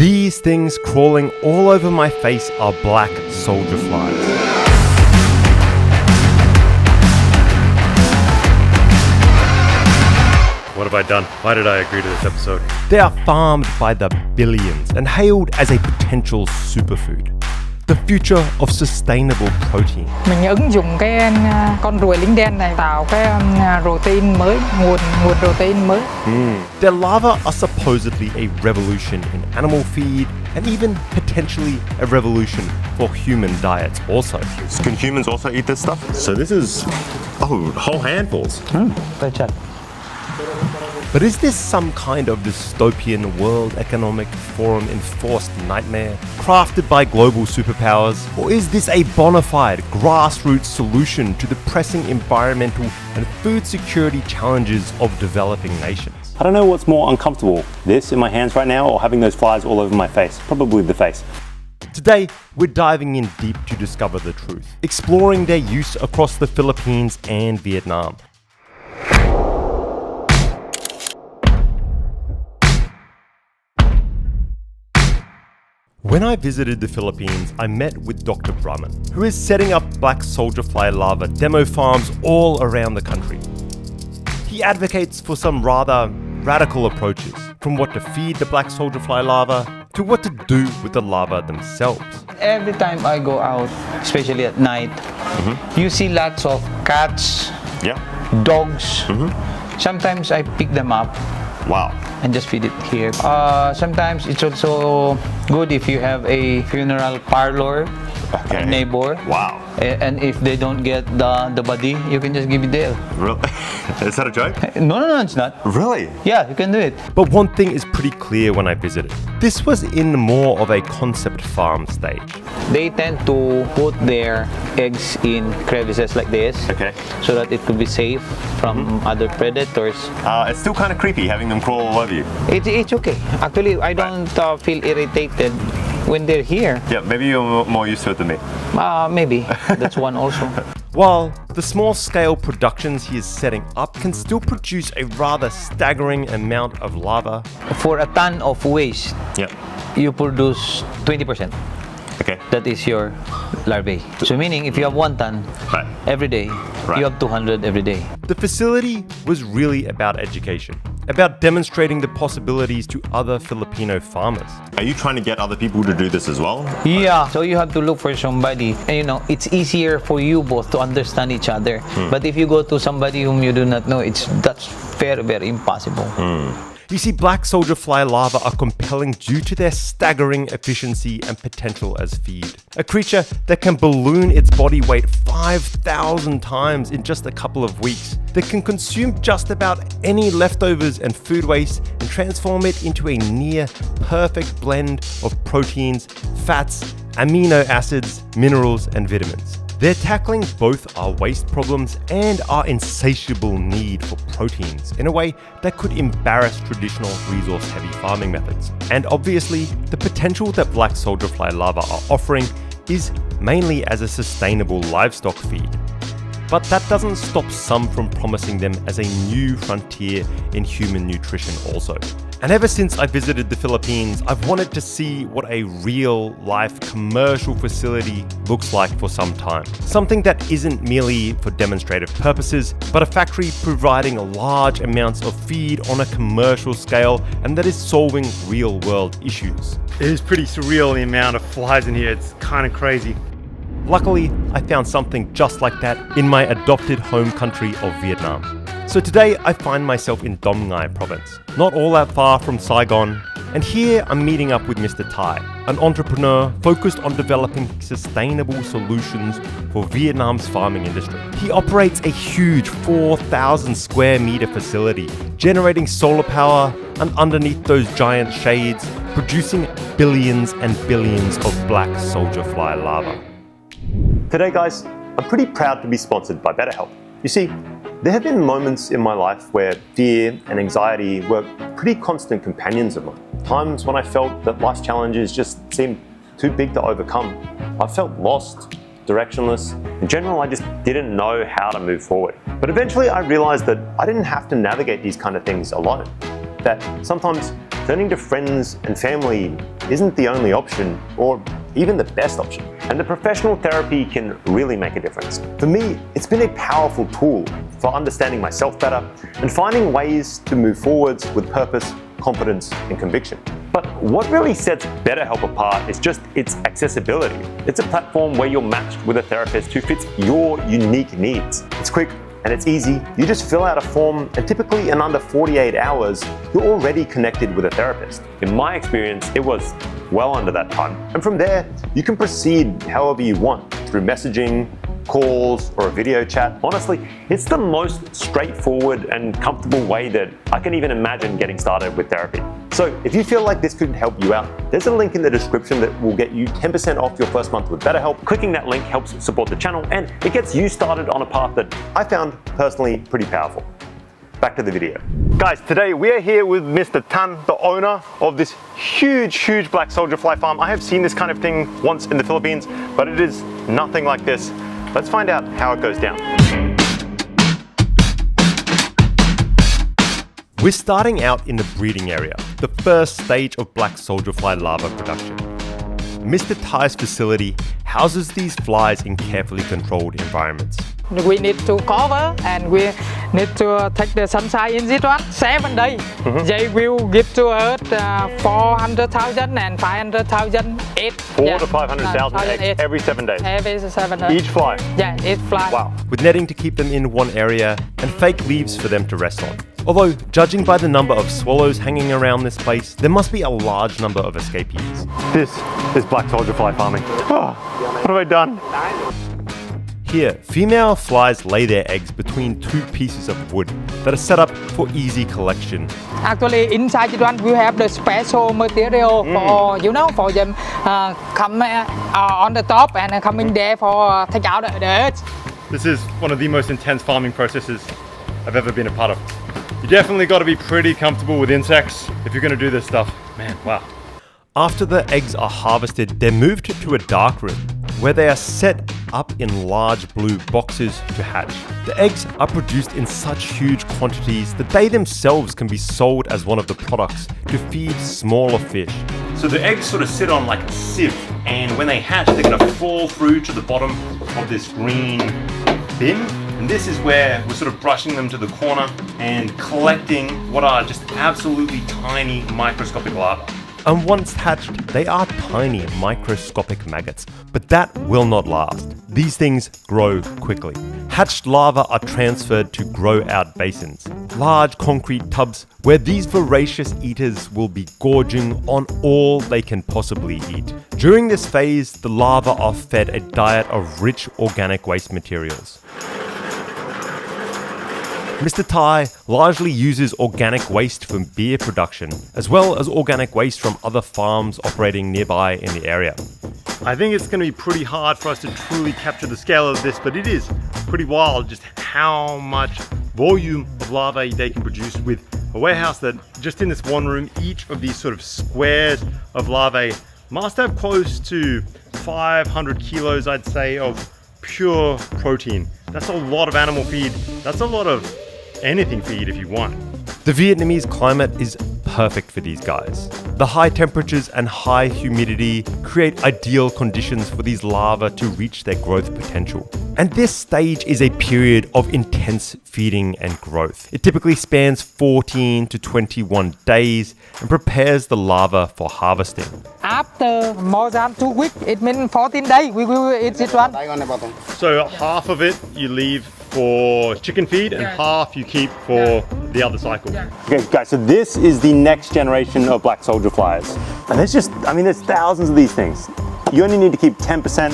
These things crawling all over my face are black soldier flies. What have I done? Why did I agree to this episode? They are farmed by the billions and hailed as a potential superfood. The future of sustainable protein. Mình ứng dụng cái con ruồi lính đen này tạo cái protein mới, nguồn protein mới. Their larvae are supposedly a revolution in animal feed and even potentially a revolution for human diets also. Can humans also eat this stuff? So this is, whole handfuls. But is this some kind of dystopian World Economic Forum enforced nightmare crafted by global superpowers? Or is this a bona fide grassroots solution to the pressing environmental and food security challenges of developing nations? I don't know what's more uncomfortable, this in my hands right now or having those flies all over my face. Probably the face. Today, we're diving in deep to discover the truth, exploring their use across the Philippines and Vietnam. When I visited the Philippines, I met with Dr. Brahman, who is setting up Black Soldier Fly Larvae demo farms all around the country. He advocates for some rather radical approaches, from what to feed the Black Soldier Fly Larvae to what to do with the larvae themselves. Every time I go out, especially at night, you see lots of cats, dogs. Sometimes I pick them up. Wow. And just feed it here. Sometimes it's also good if you have a funeral parlor, a neighbor. Wow. And if they don't get the body, you can just give it there. Really? Is that a joke? No, it's not. Really? Yeah, you can do it. But one thing is pretty clear when I visited. This was in more of a concept farm stage. They tend to put their eggs in crevices like this, so that it could be safe from other predators. It's still kind of creepy having them crawl all over you. It's okay. Actually, I don't feel irritated when they're here. Yeah, maybe you're more used to it than me. Maybe. That's one also. While the small-scale productions he is setting up can still produce a rather staggering amount of larvae. For a ton of waste, you produce 20%. Okay. That is your larvae. So meaning if you have 1 ton every day, you have 200 every day. The facility was really about education, about demonstrating the possibilities to other Filipino farmers. Are you trying to get other people to do this as well? Yeah, so you have to look for somebody. And it's easier for you both to understand each other. But if you go to somebody whom you do not know, that's very, very impossible. You see, Black Soldier Fly larvae are compelling due to their staggering efficiency and potential as feed. A creature that can balloon its body weight 5,000 times in just a couple of weeks, that can consume just about any leftovers and food waste and transform it into a near perfect blend of proteins, fats, amino acids, minerals, and vitamins. They're tackling both our waste problems and our insatiable need for proteins in a way that could embarrass traditional resource-heavy farming methods. And obviously, the potential that Black Soldier Fly larvae are offering is mainly as a sustainable livestock feed. But that doesn't stop some from promising them as a new frontier in human nutrition also. And ever since I visited the Philippines, I've wanted to see what a real-life commercial facility looks like for some time. Something that isn't merely for demonstrative purposes, but a factory providing large amounts of feed on a commercial scale and that is solving real-world issues. It is pretty surreal, the amount of flies in here. It's kind of crazy. Luckily, I found something just like that in my adopted home country of Vietnam. So today I find myself in Dong Ngai province, not all that far from Saigon, and here I'm meeting up with Mr. Tai, an entrepreneur focused on developing sustainable solutions for Vietnam's farming industry. He operates a huge 4,000 square meter facility, generating solar power, and underneath those giant shades, producing billions and billions of Black Soldier Fly larvae. Today, guys, I'm pretty proud to be sponsored by BetterHelp. You see, there have been moments in my life where fear and anxiety were pretty constant companions of mine. Times when I felt that life's challenges just seemed too big to overcome. I felt lost, directionless. In general, I just didn't know how to move forward. But eventually I realized that I didn't have to navigate these kind of things alone. That sometimes turning to friends and family isn't the only option or even the best option. And the professional therapy can really make a difference. For me, it's been a powerful tool for understanding myself better and finding ways to move forwards with purpose, confidence, and conviction. But what really sets BetterHelp apart is just its accessibility. It's a platform where you're matched with a therapist who fits your unique needs. It's quick and it's easy. You just fill out a form and typically in under 48 hours, you're already connected with a therapist. In my experience, it was well under that time. And from there, you can proceed however you want through messaging, calls, or a video chat. Honestly, it's the most straightforward and comfortable way that I can even imagine getting started with therapy. So if you feel like this could help you out, there's a link in the description that will get you 10% off your first month with BetterHelp. Clicking that link helps support the channel and it gets you started on a path that I found personally pretty powerful. Back to the video. Guys, today we are here with Mr. Tan, the owner of this huge Black Soldier Fly farm. I have seen this kind of thing once in the Philippines, but it is nothing like this. Let's find out how it goes down. We're starting out in the breeding area, the first stage of Black Soldier Fly larva production. Mr. Thai's facility houses these flies in carefully controlled environments. We need to cover and we need to take the sunshine in this one 7 days. They will give to us 400,000 and 500,000 eggs. 400,000 to 500,000 eggs every 7 days. Every 7 days. Each fly? Yeah, each fly. Wow. With netting to keep them in one area and fake leaves for them to rest on. Although, judging by the number of swallows hanging around this place, there must be a large number of escapees. This is Black Soldier Fly farming. Oh, what have I done? Here, female flies lay their eggs between 2 pieces of wood that are set up for easy collection. Actually, inside this one we have the special material for, for them come on the top and coming there for take out the eggs. This is one of the most intense farming processes I've ever been a part of. You definitely got to be pretty comfortable with insects if you're going to do this stuff. Man, wow. After the eggs are harvested, they're moved to a dark room where they are set up in large blue boxes to hatch. The eggs are produced in such huge quantities that they themselves can be sold as one of the products to feed smaller fish. So the eggs sort of sit on like a sieve, and when they hatch, they're going to fall through to the bottom of this green bin. And this is where we're sort of brushing them to the corner and collecting what are just absolutely tiny microscopic larvae. And once hatched, they are tiny microscopic maggots, but that will not last. These things grow quickly. Hatched larvae are transferred to grow-out basins, large concrete tubs where these voracious eaters will be gorging on all they can possibly eat. During this phase, the larvae are fed a diet of rich organic waste materials. Mr. Thai largely uses organic waste from beer production, as well as organic waste from other farms operating nearby in the area. I think it's going to be pretty hard for us to truly capture the scale of this, but it is pretty wild just how much volume of larvae they can produce with a warehouse that just in this one room, each of these sort of squares of larvae must have close to 500 kilos, I'd say, of pure protein. That's a lot of animal feed. That's a lot of anything feed if you want. The Vietnamese climate is perfect for these guys. The high temperatures and high humidity create ideal conditions for these larvae to reach their growth potential. And this stage is a period of intense feeding and growth. It typically spans 14 to 21 days and prepares the larva for harvesting. After more than 2 weeks, it means 14 days, we will eat this one. So half of it you leave for chicken feed and half you keep for the other cycle. Okay guys, so this is the next generation of Black Soldier flies. And there's there's thousands of these things. You only need to keep 10%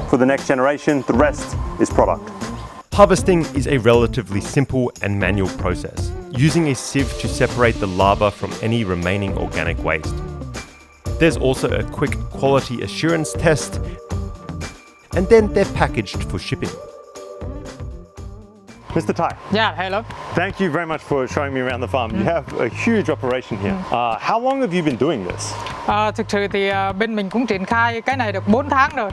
for the next generation, the rest is product. Harvesting is a relatively simple and manual process, using a sieve to separate the larva from any remaining organic waste. There's also a quick quality assurance test, and then they're packaged for shipping. Mr. Thai, Yeah, hello. thank you very much for showing me around the farm. You have a huge operation here. How long have you been doing this? Thực sự thì bên mình cũng triển khai cái này được 4 tháng rồi.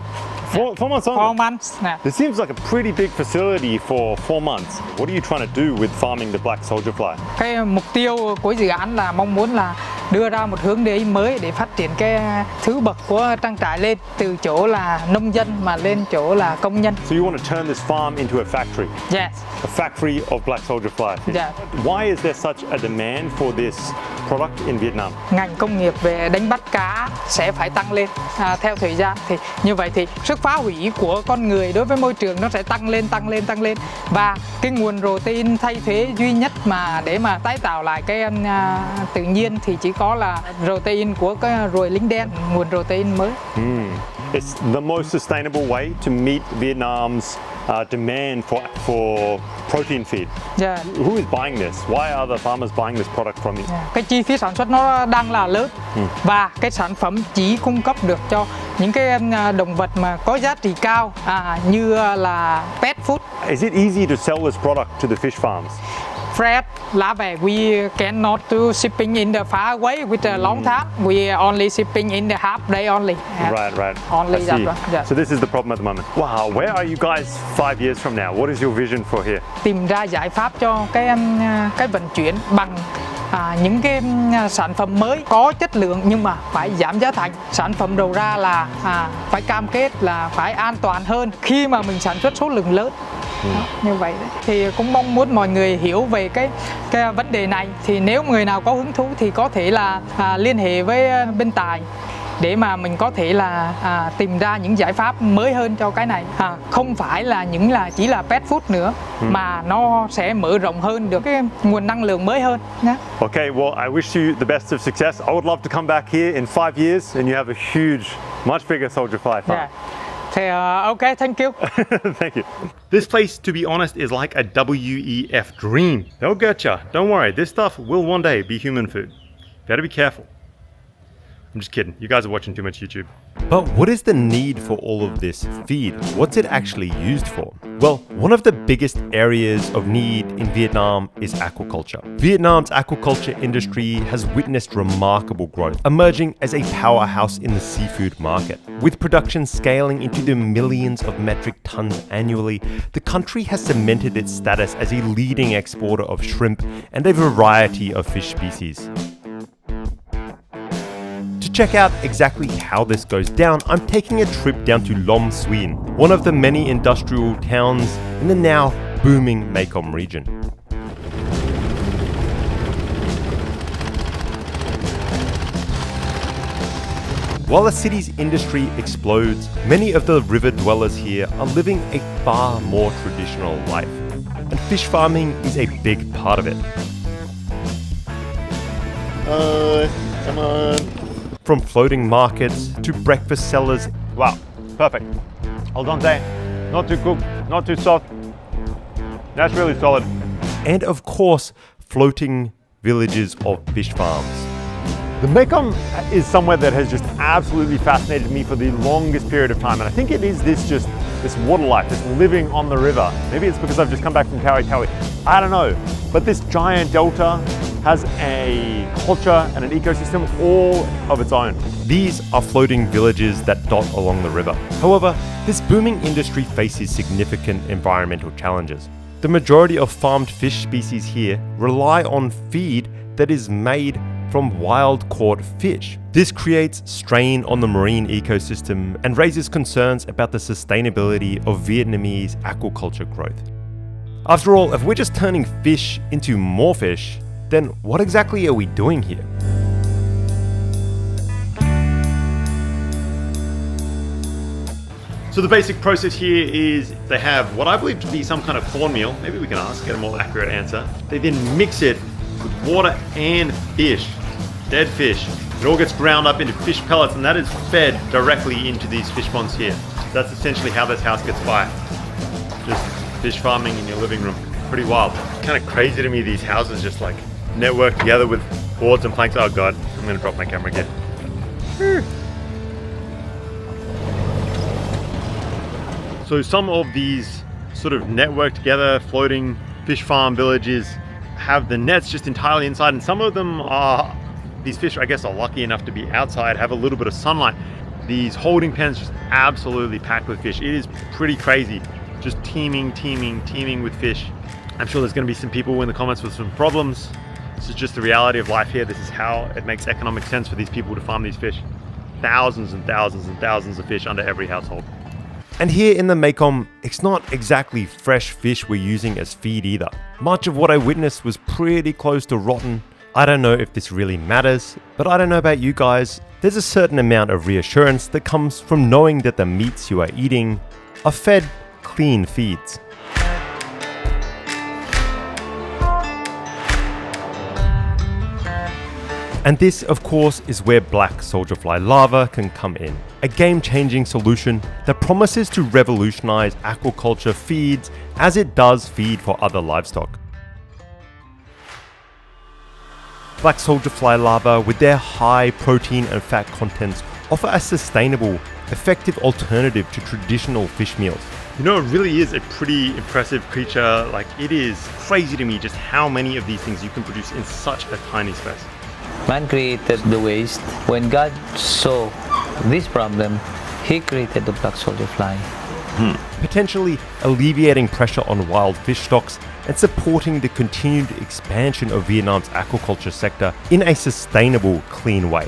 4 months on? 4 months. Nè. This seems like a pretty big facility for 4 months. What are you trying to do with farming the Black Soldier fly? Cái mục tiêu của dự án là mong muốn là đưa ra một hướng đi mới để phát triển cái thứ bậc của trang trại lên, từ chỗ là nông dân mà lên chỗ là công nhân. So you want to turn this farm into a factory? Yes. A factory of Black Soldier Fly fish. Yeah. Why is there such a demand for this product in Vietnam? Ngành công nghiệp về đánh bắt cá sẽ phải tăng lên theo thời gian, thì như vậy thì sức phá hủy của con người đối với môi trường nó sẽ tăng lên, và cái nguồn protein thay thế duy nhất mà để mà tái tạo lại cái tự nhiên thì chỉ có là protein của cái ruồi lính đen, nguồn protein mới. It's the most sustainable way to meet Vietnam's demand for protein feed. Yeah. Who is buying this? Why are the farmers buying this product from you? Cái chi phí sản xuất nó đang là lớn, và cái sản phẩm chỉ cung cấp được cho những cái động vật mà có giá trị cao như là pet food. Is it easy to sell this product to the fish farms? Fresh larvae we cannot do shipping in the far away with a long time. We only shipping in the half day only. Right. Only I that see. one. Yeah. So this is the problem at the moment. Wow, where are you guys 5 years from now? What is your vision for here? Tìm ra giải pháp cho cái vận chuyển bằng những cái sản phẩm mới có chất lượng nhưng mà phải giảm giá thành. Sản phẩm đầu ra là phải cam kết là phải an toàn hơn khi mà mình sản xuất số lượng lớn. Đó, như vậy đấy. Thì cũng mong muốn mọi người hiểu về cái vấn đề này. Thì nếu người nào có hứng thú thì có thể là liên hệ với bên Tài để mà mình có thể là tìm ra những giải pháp mới hơn cho cái này. Không phải là chỉ là pet food nữa, mà nó sẽ mở rộng hơn được cái nguồn năng lượng mới hơn nhé. Okay, well, I wish you the best of success. I would love to come back here in 5 years and you have a huge, much bigger soldier fly farm. Yeah. Okay, thank you. Thank you. This place, to be honest, is like a WEF dream. They'll get ya. Don't worry, this stuff will one day be human food. Better be careful. I'm just kidding. You guys are watching too much YouTube. But what is the need for all of this feed? What's it actually used for? Well, one of the biggest areas of need in Vietnam is aquaculture. Vietnam's aquaculture industry has witnessed remarkable growth, emerging as a powerhouse in the seafood market. With production scaling into the millions of metric tons annually, the country has cemented its status as a leading exporter of shrimp and a variety of fish species. To check out exactly how this goes down, I'm taking a trip down to Long Xuyen, one of the many industrial towns in the now booming Mekong region. While the city's industry explodes, many of the river dwellers here are living a far more traditional life, and fish farming is a big part of it. Come on. From floating markets to breakfast sellers. Wow, perfect. Al dente, not too cooked, not too soft. That's really solid. And of course, floating villages of fish farms. The Mekong is somewhere that has just absolutely fascinated me for the longest period of time, and I think it is this water life, this living on the river. Maybe it's because I've just come back from Kawi Kawi. I don't know, but this giant delta has a culture and an ecosystem all of its own. These are floating villages that dot along the river. However, this booming industry faces significant environmental challenges. The majority of farmed fish species here rely on feed that is made from wild-caught fish. This creates strain on the marine ecosystem and raises concerns about the sustainability of Vietnamese aquaculture growth. After all, if we're just turning fish into more fish, then what exactly are we doing here? So the basic process here is they have what I believe to be some kind of cornmeal. Maybe we can ask, get a more accurate answer. They then mix it with water and fish, dead fish. It all gets ground up into fish pellets, and that is fed directly into these fish ponds here. That's essentially how this house gets by. Just fish farming in your living room. Pretty wild. Kind of crazy to me, these houses just like network together with boards and planks. Oh God, I'm gonna drop my camera again. So some of these sort of network together floating fish farm villages have the nets just entirely inside, and some of them are, these fish I guess are lucky enough to be outside, have a little bit of sunlight. These holding pens just absolutely packed with fish. It is pretty crazy, just teeming with fish. I'm sure there's going to be some people in the comments with some problems, This is just the reality of life here. This is how it makes economic sense for these people to farm these fish. Thousands and thousands and thousands of fish under every household. And here in the Mekong, it's not exactly fresh fish we're using as feed either. Much of what I witnessed was pretty close to rotten. I don't know if this really matters, but I don't know about you guys. There's a certain amount of reassurance that comes from knowing that the meats you are eating are fed clean feeds. And this, of course, is where Black Soldier Fly Larvae can come in. A game-changing solution that promises to revolutionize aquaculture feeds as it does feed for other livestock. Black Soldier Fly Larvae, with their high protein and fat contents, offer a sustainable, effective alternative to traditional fish meals. You know, it really is a pretty impressive creature. Like, it is crazy to me just how many of these things you can produce in such a tiny space. Man created the waste. When God saw this problem, He created the Black Soldier Fly. Potentially alleviating pressure on wild fish stocks and supporting the continued expansion of Vietnam's aquaculture sector in a sustainable, clean way.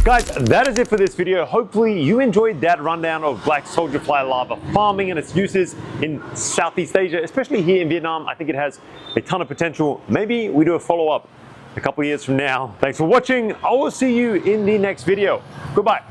Guys, that is it for this video. Hopefully you enjoyed that rundown of Black Soldier Fly Larvae farming and its uses in Southeast Asia, especially here in Vietnam. I think it has a ton of potential. Maybe we do a follow-up a couple of years from now. Thanks for watching. I will see you in the next video. Goodbye.